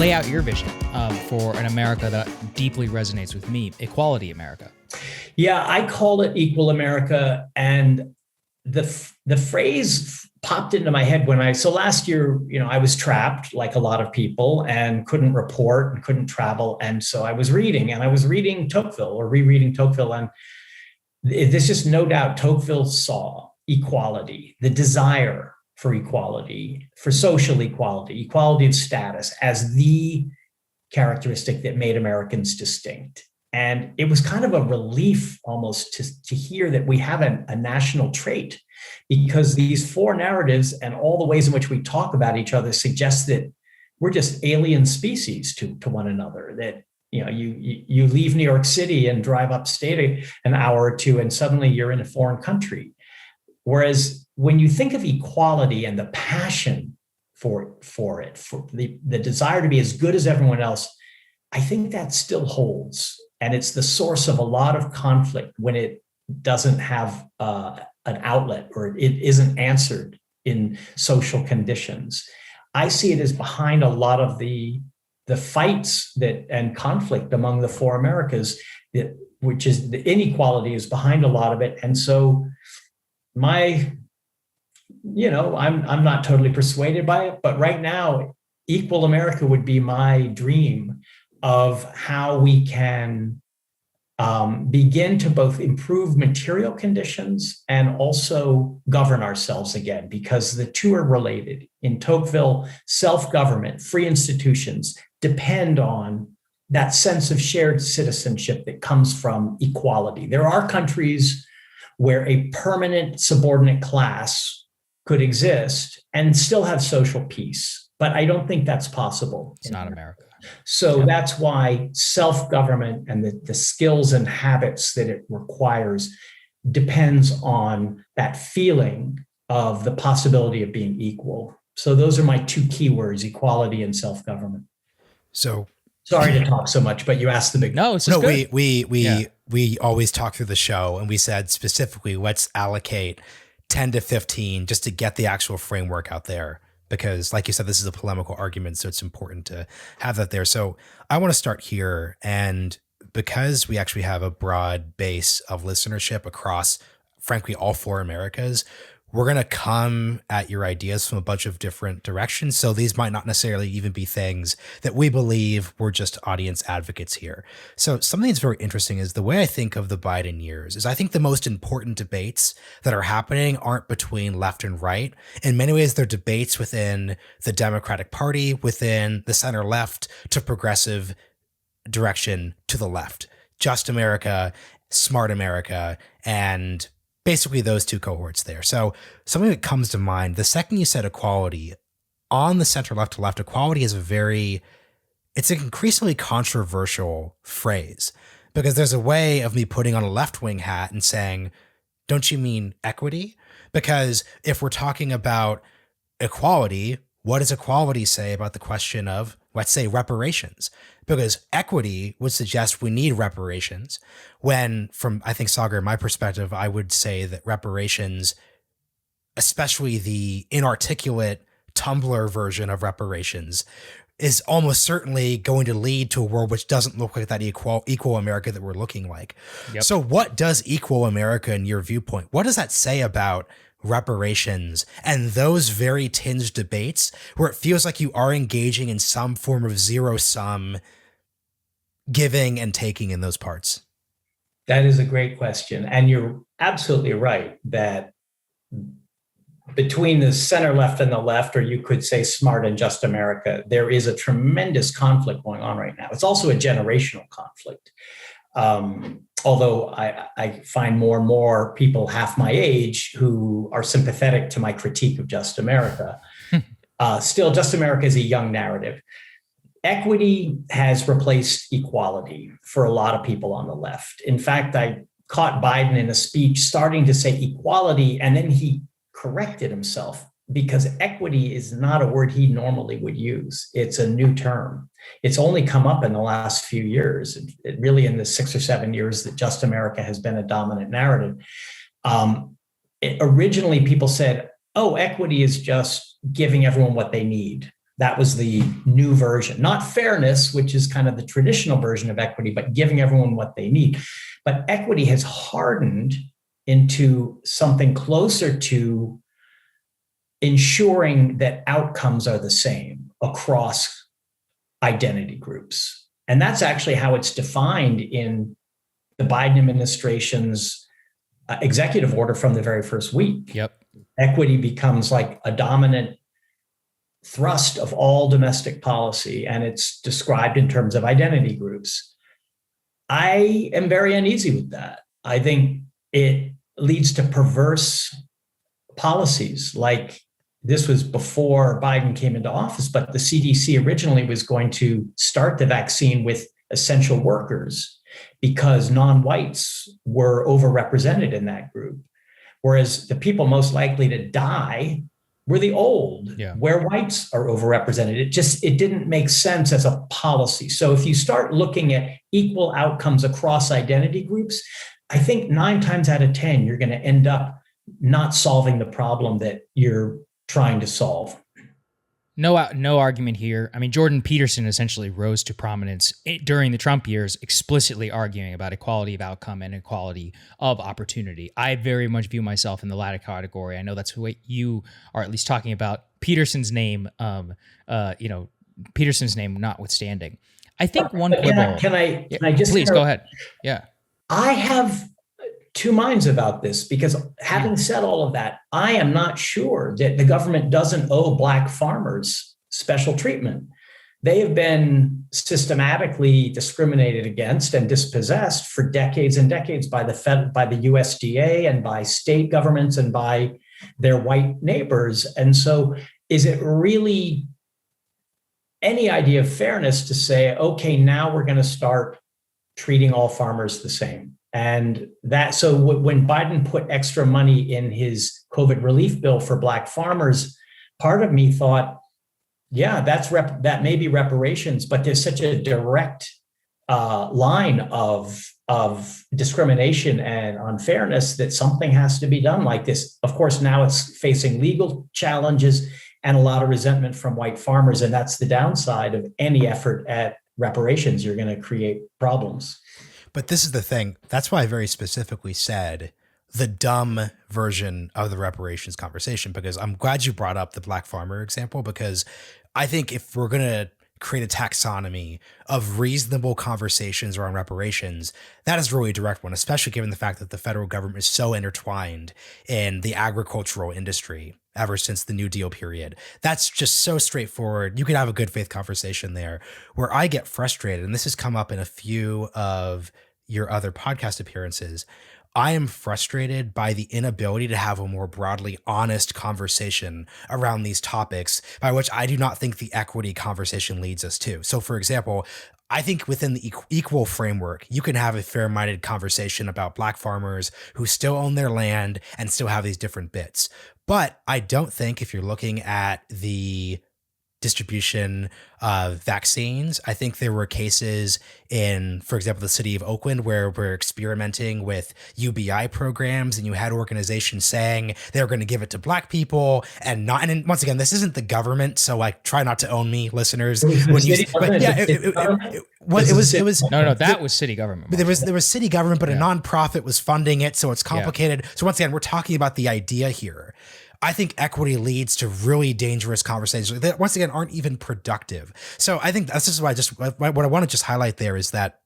lay out your vision for an America that deeply resonates with me, Equality America. Yeah, I call it Equal America. And the phrase popped into my head so last year, I was trapped like a lot of people and couldn't report and couldn't travel. And so I was reading Tocqueville or rereading Tocqueville. And there's just no doubt Tocqueville saw equality, the desire for equality, for social equality, equality of status as the characteristic that made Americans distinct. And it was kind of a relief almost to hear that we have a national trait, because these four narratives and all the ways in which we talk about each other suggest that we're just alien species to one another, that you leave New York City and drive upstate an hour or two and suddenly you're in a foreign country. Whereas when you think of equality and the passion for it, for the desire to be as good as everyone else, I think that still holds. And it's the source of a lot of conflict when it doesn't have an outlet or it isn't answered in social conditions. I see it as behind a lot of the fights and conflict among the four Americas, which is the inequality is behind a lot of it. And so I'm not totally persuaded by it, but right now, Equal America would be my dream of how we can begin to both improve material conditions and also govern ourselves again, because the two are related. In Tocqueville, self-government, free institutions depend on that sense of shared citizenship that comes from equality. There are countries where a permanent subordinate class could exist and still have social peace, but I don't think that's possible. It's not America. So that's why self-government and the skills and habits that it requires depends on that feeling of the possibility of being equal. So those are my two keywords, equality and self-government. So sorry to talk so much, but you asked the big. No, it's good. We always talk through the show, and we said specifically, let's allocate 10 to 15 just to get the actual framework out there. Because like you said, this is a polemical argument, so it's important to have that there. So I want to start here. And because we actually have a broad base of listenership across, frankly, all four Americas, we're going to come at your ideas from a bunch of different directions. So these might not necessarily even be things that we believe we're just audience advocates here. So something that's very interesting is the way I think of the Biden years is I think the most important debates that are happening aren't between left and right. In many ways, they're debates within the Democratic Party, within the center left to progressive direction to the left. Just America, Smart America, and basically those two cohorts there. So something that comes to mind, the second you said equality, on the center left to left, equality is it's an increasingly controversial phrase, because there's a way of me putting on a left-wing hat and saying, don't you mean equity? Because if we're talking about equality, what does equality say about the question of, let's say, reparations? Because equity would suggest we need reparations, when from, I think, Saagar, my perspective, I would say that reparations, especially the inarticulate Tumblr version of reparations, is almost certainly going to lead to a world which doesn't look like that equal America that we're looking like. Yep. So what does equal America, in your viewpoint, what does that say about reparations and those very tinged debates where it feels like you are engaging in some form of zero-sum giving and taking in those parts? That is a great question. And you're absolutely right that between the center left and the left, or you could say Smart and Just America, there is a tremendous conflict going on right now. It's also a generational conflict. Although I find more and more people half my age who are sympathetic to my critique of Just America. Still, Just America is a young narrative. Equity has replaced equality for a lot of people on the left. In fact, I caught Biden in a speech starting to say equality, and then he corrected himself, because equity is not a word he normally would use. It's a new term. It's only come up in the last few years, really in the 6 or 7 years that Just America has been a dominant narrative. Originally, people said, oh, equity is just giving everyone what they need. That was the new version, not fairness, which is kind of the traditional version of equity, but giving everyone what they need. But equity has hardened into something closer to ensuring that outcomes are the same across identity groups. And that's actually how it's defined in the Biden administration's executive order from the very first week. Yep. Equity becomes like a dominant thrust of all domestic policy, and it's described in terms of identity groups. I am very uneasy with that. I think it leads to perverse policies. Like, this was before Biden came into office, but the CDC originally was going to start the vaccine with essential workers because non-whites were overrepresented in that group. Whereas the people most likely to die were the old, where whites are overrepresented. It didn't make sense as a policy. So if you start looking at equal outcomes across identity groups, I think 9 times out of 10, you're going to end up not solving the problem that you're trying to solve. No argument here. I mean, Jordan Peterson essentially rose to prominence during the Trump years, explicitly arguing about equality of outcome and equality of opportunity. I very much view myself in the latter category. I know that's what you are at least talking about. Peterson's name, Peterson's name notwithstanding. I think one quibble. Can I just please go ahead? Yeah, I have two minds about this, because having said all of that, I am not sure that the government doesn't owe Black farmers special treatment. They have been systematically discriminated against and dispossessed for decades and decades by the USDA and by state governments and by their white neighbors. And so is it really any idea of fairness to say, okay, now we're going to start treating all farmers the same? And so when Biden put extra money in his COVID relief bill for Black farmers, part of me thought, yeah, that may be reparations, but there's such a direct line of discrimination and unfairness that something has to be done like this. Of course, now it's facing legal challenges and a lot of resentment from white farmers, and that's the downside of any effort at reparations. You're going to create problems. But this is the thing. That's why I very specifically said the dumb version of the reparations conversation, because I'm glad you brought up the Black farmer example, because I think if we're going to create a taxonomy of reasonable conversations around reparations, that is really a direct one, especially given the fact that the federal government is so intertwined in the agricultural industry ever since the New Deal period. That's just so straightforward. You could have a good faith conversation there. Where I get frustrated, and this has come up in a few of your other podcast appearances, I am frustrated by the inability to have a more broadly honest conversation around these topics, by which I do not think the equity conversation leads us to. So, for example, I think within the equal framework, you can have a fair-minded conversation about Black farmers who still own their land and still have these different bits. But I don't think, if you're looking at the distribution of vaccines, I think there were cases in, for example, the city of Oakland where we're experimenting with UBI programs, and you had organizations saying they were going to give it to Black people and not. And once again, this isn't the government, so like try not to own me, listeners. It was that was city government. But there was city government, but a nonprofit was funding it, so it's complicated. So once again, we're talking about the idea here. I think equity leads to really dangerous conversations that, once again, aren't even productive. So I think that's just what I want to just highlight there is that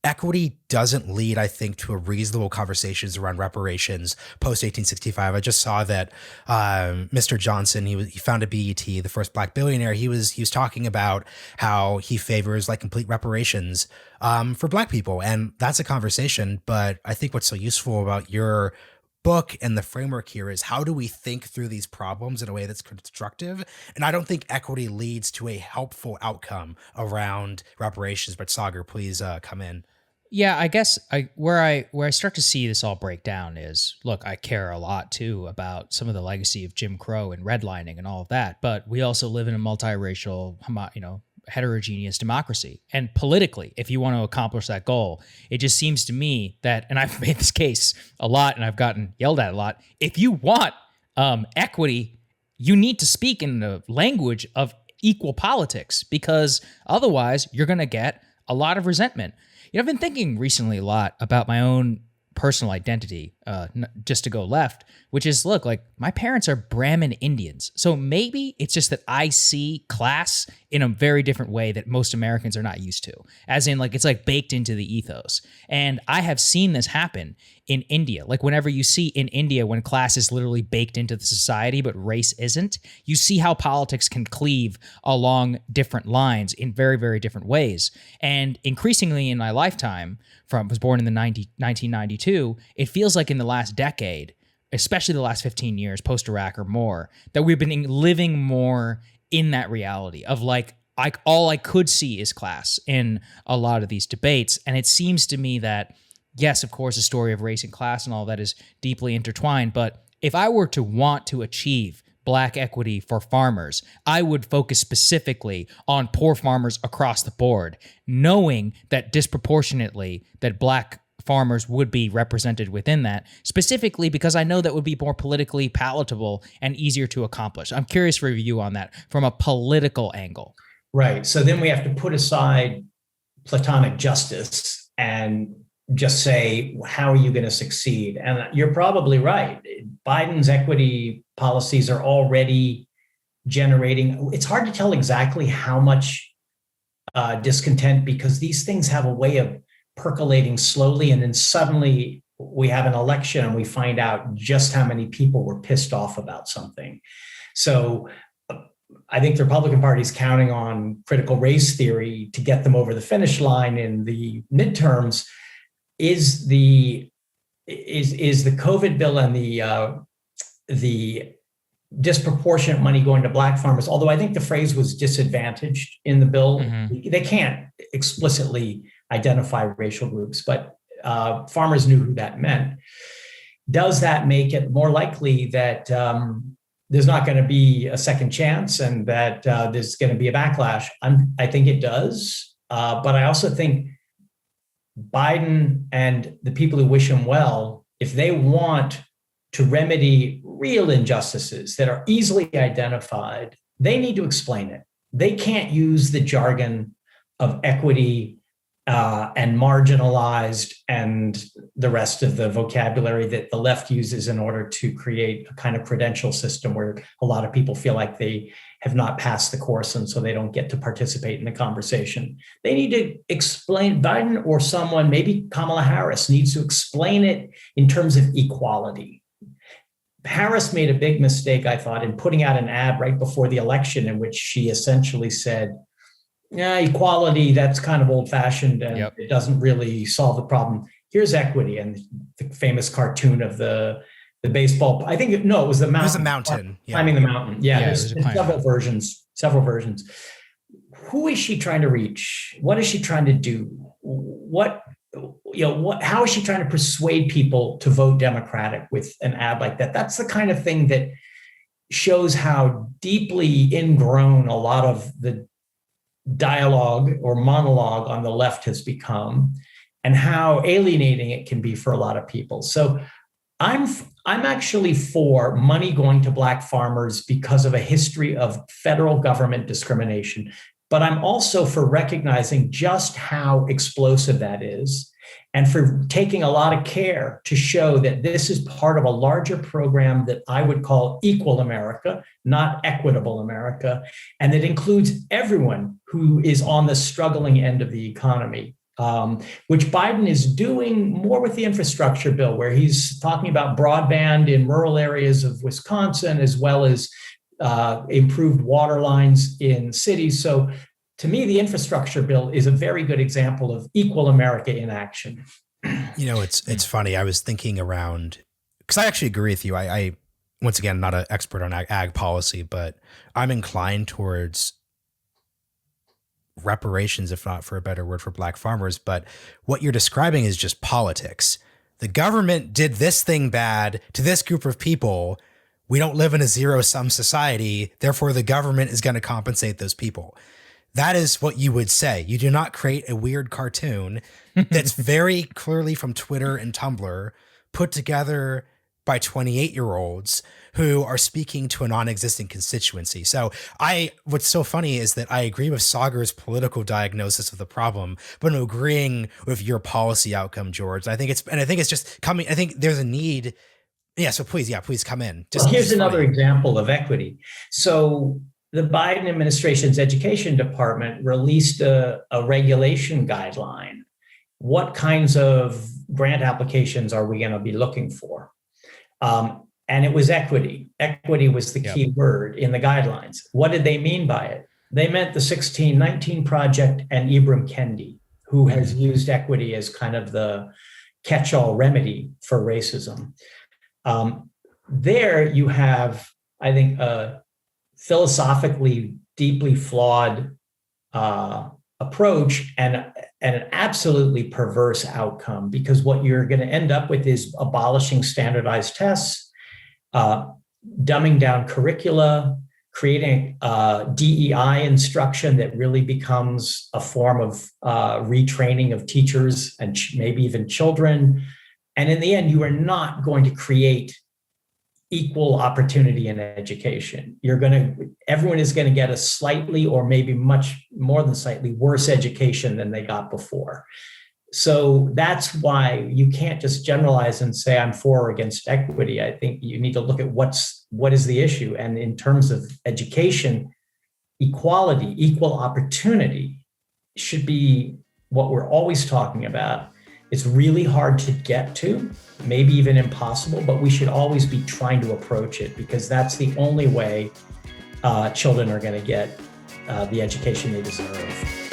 equity doesn't lead, I think, to a reasonable conversations around reparations post 1865. I just saw that Mr. Johnson, he founded BET, the first Black billionaire. He was talking about how he favors like complete reparations for Black people, and that's a conversation. But I think what's so useful about your book and the framework here is how do we think through these problems in a way that's constructive? And I don't think equity leads to a helpful outcome around reparations. But Saagar, please come in. Yeah, I guess where I start to see this all break down is, look, I care a lot too about some of the legacy of Jim Crow and redlining and all of that, but we also live in a multiracial, heterogeneous democracy. And politically, if you want to accomplish that goal, it just seems to me that, and I've made this case a lot and I've gotten yelled at a lot, if you want equity you need to speak in the language of equal politics, because otherwise you're going to get a lot of resentment. You know, I've been thinking recently a lot about my own personal identity, just to go left, which is, look, like my parents are Brahmin Indians. So maybe it's just that I see class in a very different way that most Americans are not used to, as in like, it's like baked into the ethos. And I have seen this happen in India. Like whenever you see in India, when class is literally baked into the society, but race isn't, you see how politics can cleave along different lines in very, very different ways. And increasingly in my lifetime, was born in the 1992, it feels like in the last decade, especially the last 15 years, post-Iraq or more, that we've been living more in that reality of like, all I could see is class in a lot of these debates. And it seems to me that, yes, of course, the story of race and class and all that is deeply intertwined. But if I were to want to achieve Black equity for farmers, I would focus specifically on poor farmers across the board, knowing that disproportionately that Black farmers would be represented within that, specifically because I know that would be more politically palatable and easier to accomplish. I'm curious for your view on that from a political angle. Right. So then we have to put aside platonic justice and just say, how are you going to succeed? And you're probably right. Biden's equity policies are already generating, it's hard to tell exactly how much discontent, because these things have a way of percolating slowly. And then suddenly we have an election and we find out just how many people were pissed off about something. So I think the Republican Party is counting on critical race theory to get them over the finish line in the midterms. Is the COVID bill and the disproportionate money going to Black farmers, although I think the phrase was disadvantaged in the bill, they can't explicitly identify racial groups, but farmers knew who that meant. Does that make it more likely that there's not going to be a second chance and that there's going to be a backlash? I think it does, but I also think Biden and the people who wish him well, if they want to remedy real injustices that are easily identified, they need to explain it. They can't use the jargon of equity and marginalized and the rest of the vocabulary that the left uses in order to create a kind of credential system where a lot of people feel like they have not passed the course and so they don't get to participate in the conversation. They need to explain, Biden or someone, maybe Kamala Harris, needs to explain it in terms of equality. Harris made a big mistake, I thought, in putting out an ad right before the election in which she essentially said, yeah, equality, that's kind of old-fashioned and it doesn't really solve the problem. Here's equity, and the famous cartoon of the baseball. I think it was the mountain. It was a mountain. Climbing the mountain. Yeah, there's several versions. Who is she trying to reach? What is she trying to do? How is she trying to persuade people to vote Democratic with an ad like that? That's the kind of thing that shows how deeply ingrown a lot of the dialogue or monologue on the left has become, and how alienating it can be for a lot of people. So I'm actually for money going to Black farmers because of a history of federal government discrimination, but I'm also for recognizing just how explosive that is, and for taking a lot of care to show that this is part of a larger program that I would call Equal America, not Equitable America, and that includes everyone who is on the struggling end of the economy, which Biden is doing more with the infrastructure bill, where he's talking about broadband in rural areas of Wisconsin, as well as improved water lines in cities. So to me, the infrastructure bill is a very good example of Equal America in action. You know, it's funny. I was thinking around, because I actually agree with you. I once again, not an expert on ag policy, but I'm inclined towards reparations, if not for a better word, for Black farmers. But what you're describing is just politics. The government did this thing bad to this group of people. We don't live in a zero-sum society. Therefore, the government is going to compensate those people. That is what you would say. You do not create a weird cartoon that's very clearly from Twitter and Tumblr, put together by 28-year-olds who are speaking to a non-existent constituency. So what's so funny is that I agree with Saagar's political diagnosis of the problem, but I'm agreeing with your policy outcome, George. I think it's just coming. I think there's a need. Yeah. So please come in. Well, here's another example of equity. So the Biden administration's education department released a regulation guideline. What kinds of grant applications are we going to be looking for? And it was equity. Equity was the key word in the guidelines. What did they mean by it? They meant the 1619 Project and Ibram Kendi, who has used equity as kind of the catch-all remedy for racism. There you have, I think, a philosophically deeply flawed approach and an absolutely perverse outcome, because what you're going to end up with is abolishing standardized tests, dumbing down curricula, creating DEI instruction that really becomes a form of retraining of teachers and maybe even children. And in the end, you are not going to create equal opportunity in education. Everyone is going to get a slightly, or maybe much more than slightly, worse education than they got before. So that's why you can't just generalize and say I'm for or against equity. I think you need to look at what is the issue. And in terms of education, equality, equal opportunity should be what we're always talking about. It's really hard to get to, maybe even impossible, but we should always be trying to approach it, because that's the only way children are going to get the education they deserve.